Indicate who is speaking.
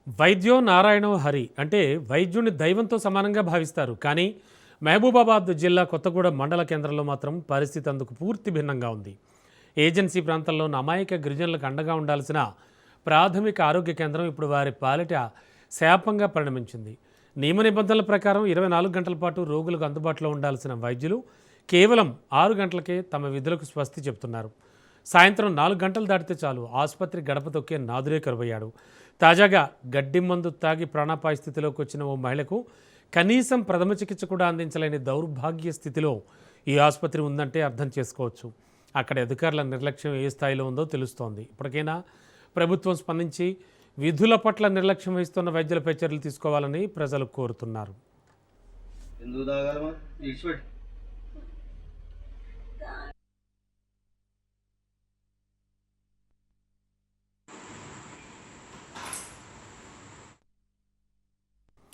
Speaker 1: వైద్యో నారాయణో హరి అంటే వైద్యుని దైవంతో సమానంగా భావిస్తారు. కానీ మహబూబాబాద్ జిల్లా కొత్తగూడెం మండల కేంద్రంలో మాత్రం పరిస్థితి అందుకు పూర్తి భిన్నంగా ఉంది. ఏజెన్సీ ప్రాంతంలో అమాయక గిరిజనులకు అండగా ఉండాల్సిన ప్రాథమిక ఆరోగ్య కేంద్రం ఇప్పుడు వారి పాలిట శాపంగా పరిణమించింది. నియమ నిబంధనల ప్రకారం 24 గంటల పాటు రోగులకు అందుబాటులో ఉండాల్సిన వైద్యులు కేవలం 6 గంటలకే తమ విధులకు స్వస్తి చెబుతున్నారు. సాయంత్రం 4 గంటలు దాటితే చాలు ఆసుపత్రి గడప తొక్కే నాదురే కరువయ్యాడు. తాజాగా గడ్డి మందు తాగి ప్రాణాపాయ స్థితిలోకి వచ్చిన ఓ మహిళకు కనీసం ప్రథమ చికిత్స కూడా అందించలేని దౌర్భాగ్య స్థితిలో ఈ ఆసుపత్రి ఉందంటే అర్థం చేసుకోవచ్చు. అక్కడ అధికారుల నిర్లక్ష్యం ఏ స్థాయిలో ఉందో తెలుస్తోంది. ఇప్పటికైనా ప్రభుత్వం స్పందించి విధుల పట్ల నిర్లక్ష్యం వహిస్తున్న వైద్యులపై చర్యలు తీసుకోవాలని ప్రజలు కోరుతున్నారు.